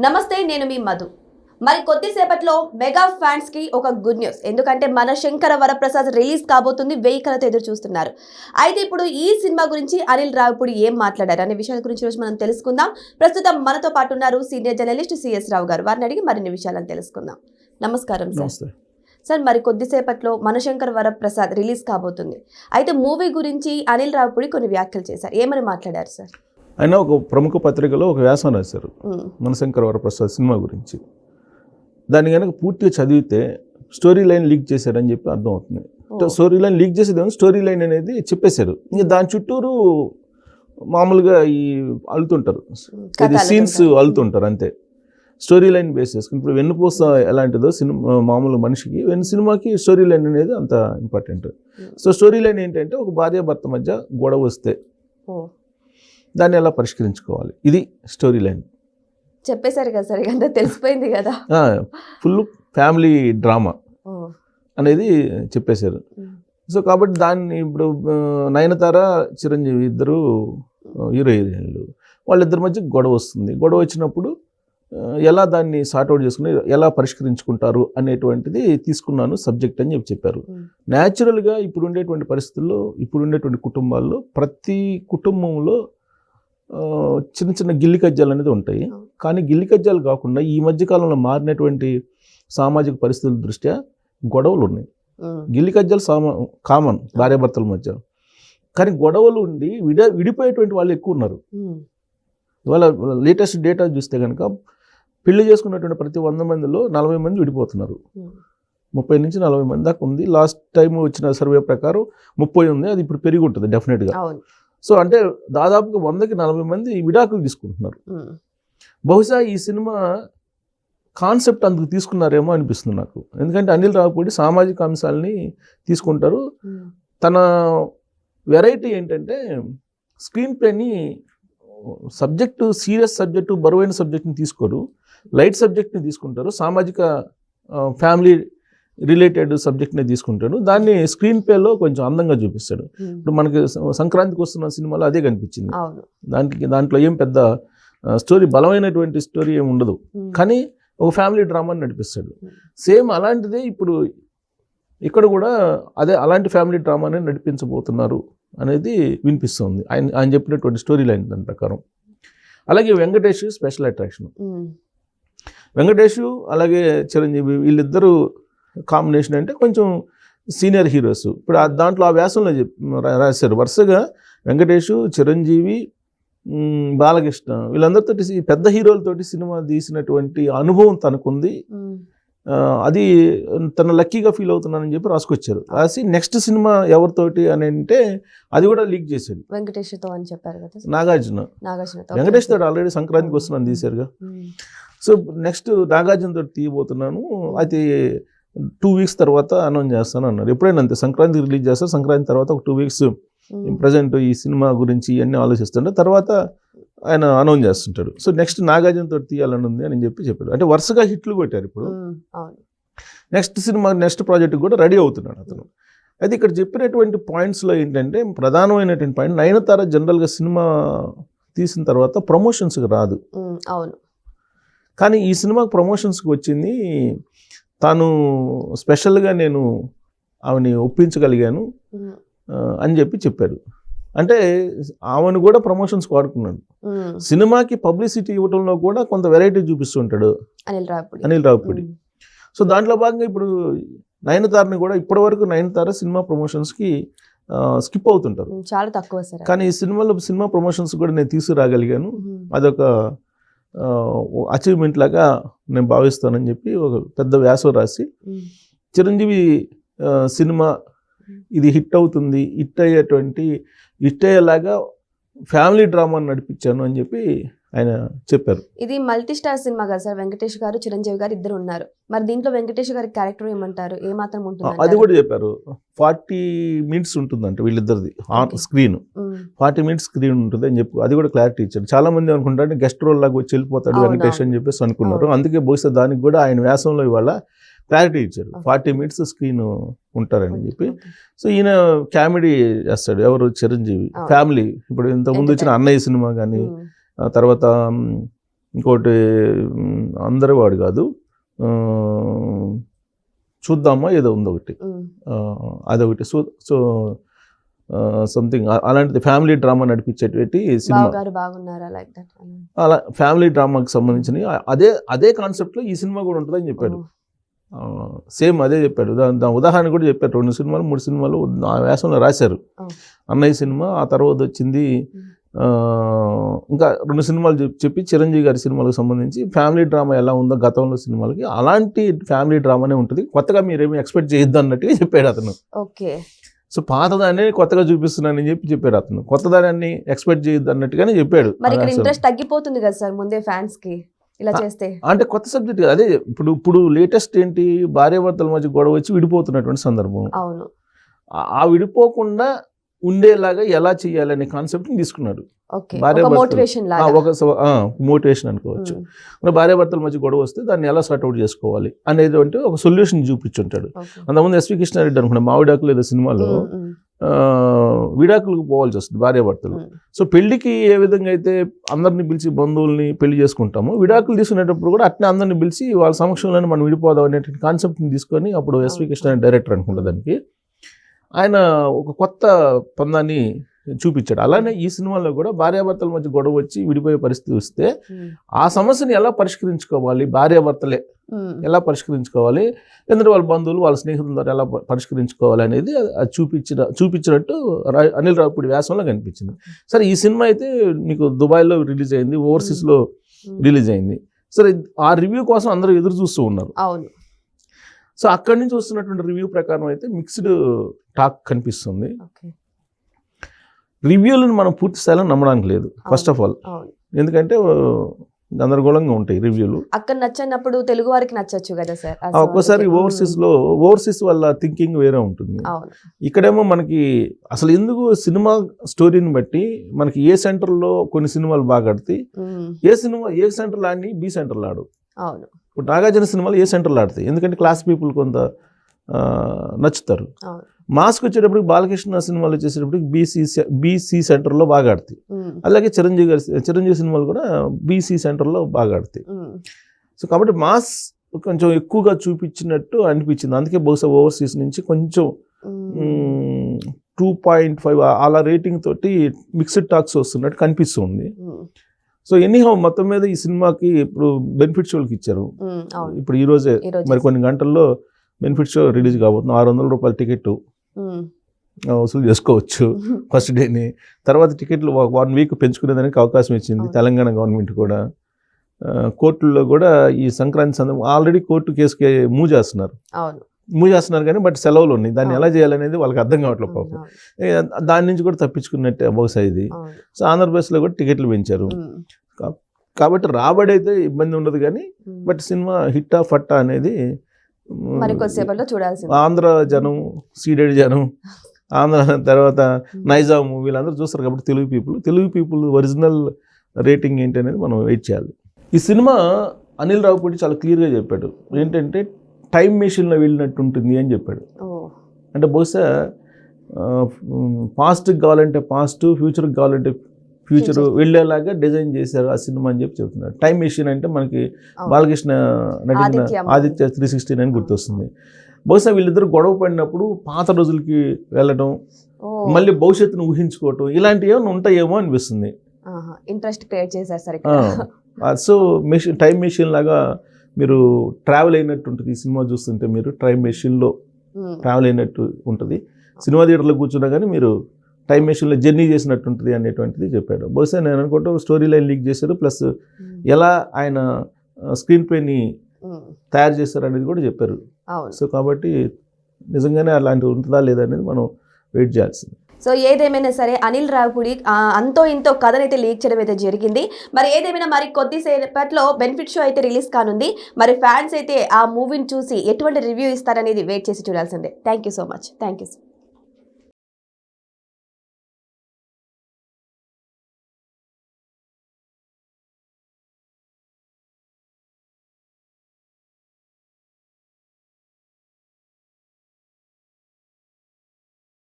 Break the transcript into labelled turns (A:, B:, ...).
A: నమస్తే, నేను మీ మధు. మరి కొద్దిసేపట్లో మెగా ఫ్యాన్స్ కి ఒక గుడ్ న్యూస్. ఎందుకంటే మన శంకర వరప్రసాద్ రిలీజ్ కాబోతుంది. 1000 కలతో ఎదురు చూస్తున్నారు. అయితే ఇప్పుడు ఈ సినిమా గురించి అనిల్ రావిపూడి ఏం మాట్లాడారు అనే విషయాల గురించి రోజు మనం తెలుసుకుందాం. ప్రస్తుతం మనతో పాటు ఉన్నారు సీనియర్ జర్నలిస్ట్ సిఎస్ రావు గారు. వారిని అడిగి మరిన్ని విషయాలను తెలుసుకుందాం. నమస్కారం సార్. సార్, మరి కొద్దిసేపట్లో మనశంకర్ వరప్రసాద్ రిలీజ్ కాబోతుంది. అయితే మూవీ గురించి అనిల్ రావిపూడి కొన్ని వ్యాఖ్యలు చేశారు. ఏమని మాట్లాడారు సార్?
B: ఆయన ఒక ప్రముఖ పత్రికలో ఒక వ్యాసం రాశారు మనశంకర్ వరప్రసాద్ సినిమా గురించి. దాన్ని కనుక పూర్తిగా చదివితే స్టోరీ లైన్ లీక్ చేశారని చెప్పి అర్థం అవుతుంది. స్టోరీ లైన్ లీక్ చేసేది స్టోరీ లైన్ అనేది చెప్పేశారు. ఇంకా దాని చుట్టూరు మామూలుగా ఈ అల్లుతుంటారు, సీన్స్ అల్లుతుంటారు అంతే. స్టోరీ లైన్ బేస్ చేసుకుని ఇప్పుడు వెన్నుపూస ఎలాంటిదో సినిమా మామూలు మనిషికి సినిమాకి స్టోరీ లైన్ అనేది అంత ఇంపార్టెంట్. సో స్టోరీ లైన్ ఏంటంటే ఒక భార్య భర్త మధ్య గొడవ వస్తే దాన్ని ఎలా పరిష్కరించుకోవాలి, ఇది స్టోరీ లైన్.
A: చెప్పేశారు కదా సార్, అంతా తెలిసిపోయింది కదా.
B: ఫుల్ ఫ్యామిలీ డ్రామా అనేది చెప్పేశారు. సో కాబట్టి దాన్ని ఇప్పుడు నయనతార చిరంజీవి ఇద్దరు హీరోయిన్లు, వాళ్ళిద్దరి మధ్య గొడవ వస్తుంది. గొడవ వచ్చినప్పుడు ఎలా దాన్ని సార్ట్అవుట్ చేసుకుని ఎలా పరిష్కరించుకుంటారు అనేటువంటిది తీసుకున్నాను సబ్జెక్ట్ అని చెప్పారు. న్యాచురల్గా ఇప్పుడు ఉండేటువంటి పరిస్థితుల్లో, ఇప్పుడు ఉండేటువంటి కుటుంబాల్లో ప్రతి కుటుంబంలో చిన్న చిన్న గిల్లి కజ్జాలు అనేది ఉంటాయి. కానీ గిల్లి కజ్జాలు కాకుండా ఈ మధ్యకాలంలో మారినటువంటి సామాజిక పరిస్థితుల దృష్ట్యా గొడవలు ఉన్నాయి. గిల్లి కజ్జాలు కామన్ భార్యాభర్తల మధ్య, కానీ గొడవలు ఉండి విడిపోయేటువంటి వాళ్ళు ఎక్కువ ఉన్నారు. ఇవాళ లేటెస్ట్ డేటా చూస్తే కనుక పెళ్లి చేసుకున్నటువంటి ప్రతి 100 మందిలో 40 మంది విడిపోతున్నారు. 30 నుంచి 40 మంది దాకా ఉంది. లాస్ట్ టైం వచ్చిన సర్వే ప్రకారం 30 ఉంది. అది ఇప్పుడు పెరిగి ఉంటుంది డెఫినెట్గా. సో అంటే దాదాపుగా 100కి 40 మంది విడాకులు తీసుకుంటున్నారు. బహుశా ఈ సినిమా కాన్సెప్ట్ అందుకు తీసుకున్నారేమో అనిపిస్తుంది నాకు. ఎందుకంటే అనిల్ రావిపూడి సామాజిక అంశాలని తీసుకుంటారు. తన వెరైటీ ఏంటంటే స్క్రీన్ ప్లేని సబ్జెక్టు, సీరియస్ సబ్జెక్టు, బరువైన సబ్జెక్ట్ని తీసుకోరు, లైట్ సబ్జెక్ట్ని తీసుకుంటారు, సామాజిక ఫ్యామిలీ రిలేటెడ్ సబ్జెక్ట్ని తీసుకుంటాడు. దాన్ని స్క్రీన్ ప్లేలో కొంచెం అందంగా చూపిస్తాడు. ఇప్పుడు మనకి సంక్రాంతికి వస్తున్న సినిమాలో అదే కనిపించింది. దాంట్లో ఏం పెద్ద స్టోరీ, బలమైనటువంటి స్టోరీ ఏమి ఉండదు, కానీ ఒక ఫ్యామిలీ డ్రామాని నడిపిస్తాడు. సేమ్ అలాంటిదే ఇప్పుడు ఇక్కడ కూడా అదే అలాంటి ఫ్యామిలీ డ్రామాని నడిపించబోతున్నారు అనేది వినిపిస్తుంది ఆయన చెప్పినటువంటి స్టోరీ లైన్ దాని ప్రకారం. అలాగే వెంకటేష్ స్పెషల్ అట్రాక్షన్. వెంకటేష్ అలాగే చిరంజీవి వీళ్ళిద్దరూ కాంబినేషన్ అంటే కొంచెం సీనియర్ హీరోస్. ఇప్పుడు దాంట్లో ఆ వ్యాసంలో రాశారు వరుసగా వెంకటేష్, చిరంజీవి, బాలకృష్ణ వీళ్ళందరితోటి పెద్ద హీరోలతోటి సినిమా తీసినటువంటి అనుభవం తనకుంది. అది తన లక్కీగా ఫీల్ అవుతున్నానని చెప్పి రాసుకొచ్చారు. రాసి నెక్స్ట్ సినిమా ఎవరితోటి అని అంటే అది కూడా లీక్ చేశాడు.
A: వెంకటేష్తో అని చెప్పారు కదా,
B: నాగార్జున. వెంకటేష్ తోటి ఆల్రెడీ సంక్రాంతికి వస్తున్నాను తీశారుగా. సో నెక్స్ట్ నాగార్జున తోటి తీయబోతున్నాను, అయితే 2 వీక్స్ తర్వాత అనౌన్స్ చేస్తాను అన్నారు. ఎప్పుడైనా అంతే, సంక్రాంతికి రిలీజ్ చేస్తారు, సంక్రాంతి తర్వాత ఒక 2 వీక్స్ ప్రజెంట్ ఈ సినిమా గురించి ఇవన్నీ ఆలోచిస్తుంటే తర్వాత ఆయన అనౌన్స్ చేస్తుంటాడు. సో నెక్స్ట్ నాగార్జున తోటి తీయాలని ఉంది అని చెప్పాడు. అంటే వరుసగా హిట్లు కొట్టారు. ఇప్పుడు నెక్స్ట్ సినిమా, నెక్స్ట్ ప్రాజెక్ట్ కూడా రెడీ అవుతున్నాడు అతను. అయితే ఇక్కడ చెప్పినటువంటి పాయింట్స్లో ఏంటంటే ప్రధానమైనటువంటి పాయింట్, నయనతార జనరల్గా సినిమా తీసిన తర్వాత ప్రమోషన్స్కి రాదు.
A: అవును,
B: కానీ ఈ సినిమాకి ప్రమోషన్స్కి వచ్చింది. తాను స్పెషల్గా నేను ఆమెని ఒప్పించగలిగాను అని చెప్పారు. అంటే ఆమెను కూడా ప్రమోషన్స్ వాడుకున్నాడు. సినిమాకి పబ్లిసిటీ ఇవ్వడంలో కూడా కొంత వెరైటీ చూపిస్తుంటాడు అనిల్ రావిపూడి. సో దాంట్లో భాగంగా ఇప్పుడు నయనతారని కూడా ఇప్పటివరకు నయనతార సినిమా ప్రమోషన్స్కి స్కిప్ అవుతుంటారు,
A: చాలా తక్కువ.
B: కానీ ఈ సినిమా ప్రమోషన్స్ కూడా నేను తీసుకురాగలిగాను, అదొక అచీవ్మెంట్ లాగా నేను భావిస్తానని చెప్పి ఒక పెద్ద వ్యాసం రాసి, చిరంజీవి సినిమా ఇది హిట్ అవుతుంది, హిట్ అయ్యేలాగా ఫ్యామిలీ డ్రామాని నడిపించాను అని చెప్పి ఆయన చెప్పారు.
A: ఇది మల్టీ స్టార్ సినిమా కదా సార్, వెంకటేష్ గారు చిరంజీవి గారు ఇద్దరు ఉన్నారు. మరి దీంట్లో వెంకటేష్ గారి క్యారెక్టర్ ఏమంటారు, ఏమాత్రం ఉంటుంది?
B: అది కూడా చెప్పారు. 40 minutes ఉంటుందంట వీళ్ళిద్దరిది స్క్రీన్, 40 minutes స్క్రీన్ ఉంటుంది అని చెప్పి అది కూడా క్లారిటీ ఇచ్చారు. చాలా మంది అనుకుంటారు గెస్ట్ రోల్ లాగా వచ్చి వెళ్ళిపోతాడు వెంకటేష్ అని చెప్పేసి అనుకున్నారు. అందుకే బహుశా దానికి కూడా ఆయన వ్యాసంలో ఇవాళ క్లారిటీ ఇచ్చారు, 40 minutes స్క్రీన్ ఉంటారని చెప్పి. సో ఈయన కామెడీ చేస్తాడు, ఎవరు చిరంజీవి ఫ్యామిలీ. ఇప్పుడు ఇంతకుముందు వచ్చిన అన్నయ్య సినిమా కానీ, తర్వాత ఇంకోటి అందరి వాడు కాదు, చూద్దామా ఏదో ఉంది ఒకటి, అదొకటి. సో సంథింగ్ అలాంటిది ఫ్యామిలీ డ్రామా నడిపించేటువంటి సినిమా. అలా ఫ్యామిలీ డ్రామాకి సంబంధించిన అదే కాన్సెప్ట్లో ఈ సినిమా కూడా ఉంటుందని చెప్పాడు. సేమ్ అదే చెప్పాడు. దాని ఉదాహరణ కూడా చెప్పారు. 2 సినిమాలు 3 సినిమాలు ఆ వ్యాసంలో రాశారు. అన్నయ్య సినిమా, ఆ తర్వాత వచ్చింది ఇంకా 2 సినిమాలు చెప్పి చిరంజీవి గారి సినిమాలకు సంబంధించి ఫ్యామిలీ డ్రామా ఎలా ఉందో గతంలో సినిమాలకి అలాంటి ఫ్యామిలీ డ్రామానే ఉంటుంది, కొత్తగా మీరేమి ఎక్స్పెక్ట్ చేయొద్దు అన్నట్టుగా చెప్పాడు అతను.
A: ఓకే.
B: సో పాతదాన్ని కొత్తగా చూపిస్తున్నానని చెప్పాడు అతను. కొత్తదాన్ని ఎక్స్పెక్ట్ చేయొద్దు అన్నట్టుగానే చెప్పాడు.
A: మరి ఇక్కడ ఇంట్రెస్ట్ తగ్గిపోతుంది కదా సార్ ముందే ఫ్యాన్స్ కి ఇలా చేస్తే.
B: అంటే కొత్త సబ్జెక్ట్ కదా అదే. ఇప్పుడు లేటెస్ట్ ఏంటి, భార్యాభర్తల మధ్య గొడవ వచ్చి విడిపోతున్నటువంటి సందర్భం.
A: అవును.
B: ఆ విడిపోకుండా ఉండేలాగా ఎలా చేయాలనే కాన్సెప్ట్ని తీసుకున్నాడు. మోటివేషన్ అనుకోవచ్చు. భార్యాభర్తల మధ్య గొడవ వస్తే దాన్ని ఎలా సార్ట్అవుట్ చేసుకోవాలి అనేది ఒక సొల్యూషన్ చూపించుంటాడు. అంతకుముందు ఎస్వి కృష్ణారెడ్డి అనుకున్నా మావిడాకులు ఏదో సినిమాలో విడాకులకు పోవాల్సి వస్తుంది భార్యాభర్తలు. సో పెళ్లికి ఏ విధంగా అయితే అందరిని పిలిచి బంధువుల్ని పెళ్లి చేసుకుంటామో, విడాకులు తీసుకునేటప్పుడు కూడా అట్నే అందరిని పిలిచి వాళ్ళ సమక్షంలోనే మనం విడిపోదాం అనేటువంటి కాన్సెప్ట్ని తీసుకొని అప్పుడు ఎస్వి కృష్ణారెడ్డి డైరెక్టర్ అనుకుంటా దానికి ఆయన ఒక కొత్త పందాన్ని చూపించాడు. అలానే ఈ సినిమాలో కూడా భార్యాభర్తల మధ్య గొడవ వచ్చి విడిపోయే పరిస్థితి వస్తే ఆ సమస్యని ఎలా పరిష్కరించుకోవాలి, భార్యాభర్తలే ఎలా పరిష్కరించుకోవాలి, ఎందుకంటే వాళ్ళ బంధువులు వాళ్ళ స్నేహితుల ద్వారా ఎలా పరిష్కరించుకోవాలి అనేది అది చూపించినట్టు అనిల్ రావిపూడి వ్యాసంలో కనిపించింది. సరే ఈ సినిమా అయితే మీకు దుబాయ్లో రిలీజ్ అయింది, ఓవర్సీస్లో రిలీజ్ అయింది. సరే ఆ రివ్యూ కోసం అందరూ ఎదురు చూస్తూ ఉన్నారు. సో అక్కడి నుంచి వస్తున్నటువంటి రివ్యూ ప్రకారం అయితే మిక్స్డ్ టాక్ కనిపిస్తుంది. రివ్యూలను మనం పూర్తి స్థాయిలో నమ్మడానికి లేదు ఫస్ట్ ఆఫ్ ఆల్, ఎందుకంటే గందరగోళంగా ఉంటాయి రివ్యూలు.
A: అక్కడ నచ్చనప్పుడు తెలుగు వారికి నచ్చచ్చు కదా సార్.
B: ఒక్కోసారి ఓవర్సీస్ వల్ల థింకింగ్ వేరే ఉంటుంది. ఇక్కడేమో మనకి అసలు ఎందుకు సినిమా స్టోరీని బట్టి మనకి ఏ సెంటర్లో కొన్ని సినిమాలు బాగా ఆడతాయి, ఏ సెంటర్లో ఆడి బి సెంటర్లో ఆడు. ఇప్పుడు నాగార్జున సినిమాలు ఏ సెంటర్లో ఆడతాయి, ఎందుకంటే క్లాస్ పీపుల్ కొంత నచ్చుతారు. మాస్క్ వచ్చేటప్పటికి బాలకృష్ణ సినిమాలు వచ్చేసేటప్పటికి బీసీ సెంటర్లో బాగా ఆడతాయి. అలాగే చిరంజీవి సినిమాలు కూడా బీసీ సెంటర్లో బాగా ఆడతాయి. సో కాబట్టి మాస్ కొంచెం ఎక్కువగా చూపించినట్టు అనిపించింది. అందుకే బహుశా ఓవర్సీస్ నుంచి కొంచెం 2.5 అలా రేటింగ్ తోటి మిక్స్డ్ టాక్స్ వస్తున్నట్టు కనిపిస్తుంది. సో ఎనీహౌ మొత్తం మీద ఈ సినిమాకి ఇప్పుడు బెనిఫిట్ షోలకి ఇచ్చారు. ఇప్పుడు ఈ రోజే మరి కొన్ని గంటల్లో బెనిఫిట్ షో రిలీజ్ కాబోతుంది. 600 రూపాయల టికెట్ వసూలు చేసుకోవచ్చు ఫస్ట్ డేని. తర్వాత టికెట్లు 1 వీక్ పెంచుకునేదానికి అవకాశం ఇచ్చింది తెలంగాణ గవర్నమెంట్ కూడా. కోర్టుల్లో కూడా ఈ సంక్రాంతి సందర్భం ఆల్రెడీ కోర్టు కేసుకి మూవ్ చేస్తున్నారు కానీ బట్ సెలవులు ఉన్నాయి. దాన్ని ఎలా చేయాలనేది వాళ్ళకి అర్థం కావట్లేదు పాపం. దాని నుంచి కూడా తప్పించుకున్నట్టే బహుశా ఇది. సో ఆంధ్రప్రదేశ్లో కూడా టికెట్లు పెంచారు కాబట్టి రాబడి అయితే ఇబ్బంది ఉండదు కానీ బట్ సినిమా హిట్టా ఫట్టా అనేది ఆంధ్ర జనం, సీడెడ్ జనం, ఆంధ్ర తర్వాత నైజాం వీళ్ళందరూ చూస్తారు కాబట్టి తెలుగు పీపుల్ ఒరిజినల్ రేటింగ్ ఏంటి అనేది మనం వెయిట్ చేయాలి. ఈ సినిమా అనిల్ రావిపూడి చాలా క్లియర్గా చెప్పాడు. ఏంటంటే టైం మెషిన్లో వెళ్ళినట్టు ఉంటుంది అని చెప్పాడు. అంటే బహుశా పాస్ట్కి కావాలంటే పాస్ట్, ఫ్యూచర్కి కావాలంటే ఫ్యూచర్ వెళ్ళేలాగా డిజైన్ చేశారు ఆ సినిమా అని చెప్తున్నాడు. టైం మెషిన్ అంటే మనకి బాలకృష్ణ నటించిన ఆదిత్య 369 గుర్తొస్తుంది. బహుశా వీళ్ళిద్దరు గొడవ పడినప్పుడు పాత రోజులకి వెళ్ళడం, మళ్ళీ భవిష్యత్తును ఊహించుకోవటం ఇలాంటివి ఏమైనా ఉంటాయేమో అనిపిస్తుంది.
A: ఇంట్రెస్ట్ క్రియేట్ చేశారు సార్.
B: సో టైం మెషిన్ లాగా మీరు ట్రావెల్ అయినట్టు ఉంటుంది. ఈ సినిమా చూస్తుంటే మీరు టైం మెషిన్లో ట్రావెల్ అయినట్టు ఉంటుంది. సినిమా థియేటర్లో కూర్చున్నా కానీ మీరు టైం మెషిన్లో జర్నీ చేసినట్టు ఉంటుంది అనేటువంటిది చెప్పాడు. బహుశా నేను అనుకుంటా స్టోరీ లైన్ లీక్ చేశారు, ప్లస్ ఎలా ఆయన స్క్రీన్ ప్లేని తయారు చేస్తారు అనేది కూడా చెప్పారు. సో కాబట్టి నిజంగానే అలాంటివి ఉంటుందా లేదా అనేది మనం వెయిట్ చేయాల్సింది.
A: సో ఏదేమైనా సరే అనిల్ రావిపూడి అంతో ఇంతో కథనైతే లీక్ చేయడం అయితే జరిగింది. మరి ఏదేమైనా మరి కొద్దిసేపట్లో బెనిఫిట్ షో అయితే రిలీజ్ కానుంది. మరి ఫ్యాన్స్ అయితే ఆ మూవీని చూసి ఎటువంటి రివ్యూ ఇస్తారనేది వెయిట్ చేసి చూడాల్సిందే. Thank you so much. Thank you.